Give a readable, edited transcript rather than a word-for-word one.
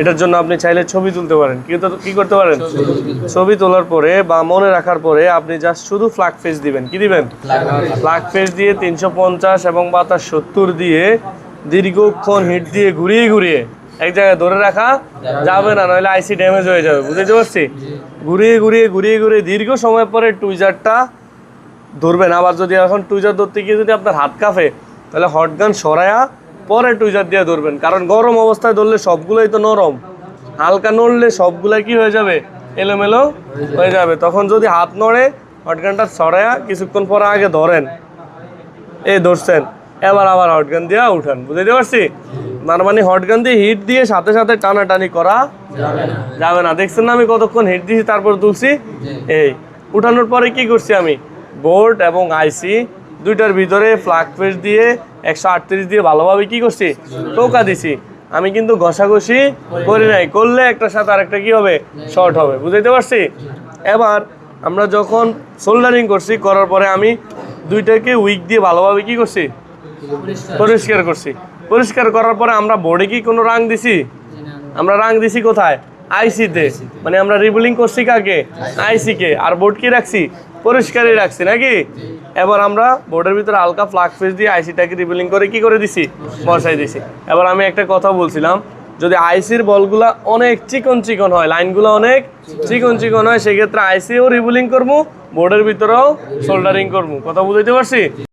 এটার জন্য আপনি চাইলে ছবি তুলতে পারেন। কি করতে পারেন? ছবি তোলার পরে বা মনে রাখার পরে আপনি জাস্ট শুধু ফ্ল্যাগ ফেস দিবেন। কি দিবেন? ফ্ল্যাগ ফেস দিয়ে 350 এবং বাতাস 70 দিয়ে দীর্ঘক্ষণ হিট দিয়ে ঘুরিয়ে ঘুরিয়ে এক জায়গায় ধরে রাখা যাবে না, নইলে আইসি ড্যামেজ হয়ে যাবে। বুঝতে পারছি? ঘুরিয়ে ঘুরিয়ে ঘুরিয়ে ঘুরিয়ে দীর্ঘ সময় পরে টুইজারটা ধরবেন। আবার যদি এখন টুইজার ধরতে গিয়ে যদি আপনার হাত কাঁপে, তাহলে হটগান সরায়া পরে টুইজার দিয়ে ধরবেন। কারণ গরম অবস্থায় ধরলে সবগুলোই তো নরম, হালকা নড়লে সবগুলাই কি হয়ে যাবে? এলোমেলো হয়ে যাবে। তখন যদি হাত নড়ে হটগানটা সরায়া কিছুক্ষণ পরে আগে ধরেন, এই ধরছেন, এবার আবার হটগান দিয়ে উঠান। বুঝতে পারছি? মানে হটগান দিয়ে হিট দিয়ে সাথে সাথে টানাটানি করা যাবে না। দেখছেন না আমি কতক্ষণ হিট দিয়েছি তারপর তুলছি? এই উঠানোর পরে কি করছি আমি? বোর্ড এবং আইসি দুইটার ভিতরে ফ্ল্যাগ ফেস দিয়ে 138 দিয়ে ভালোভাবে কি করছি? টোকা দিছি। আমি কিন্তু ঘষাঘষি করি নাই, করলে একটার সাথে আরেকটা কি হবে? শর্ট হবে। বুঝতে পারছি? এবার আমরা যখন সোল্ডারিং করছি, করার পরে আমি দুইটাকে উইক দিয়ে ভালোভাবে কি করছি? পরিষ্কার করছি। পরিষ্কার করার পরে আমরা বোর্ডে কি কোনো রাং দিছি? আমরা রাং দিছি কোথায়? আইসিতে। মানে আমরা রিবুলিং করছি কাকে? আইসিকে। আর বোর্ড কি রাখছি? পরিষ্কারই রাখছি নাকি? এবার আমরা বোর্ডের ভিতরে হালকা ফ্ল্যাগ ফেস দিয়ে আইসিটাকে রিবুলিং করে কি করে দিছি? বসাই দিছি। এবার আমি একটা কথা বলছিলাম, যদি আইসির বলগুলা অনেক চিকন চিকন হয়, লাইনগুলো অনেক চিকন চিকন হয়, সেক্ষেত্রে আইসিও রিবুলিং করবো, বোর্ডের ভিতরেও সোল্ডারিং করবো। কথা বুঝতে পারছি?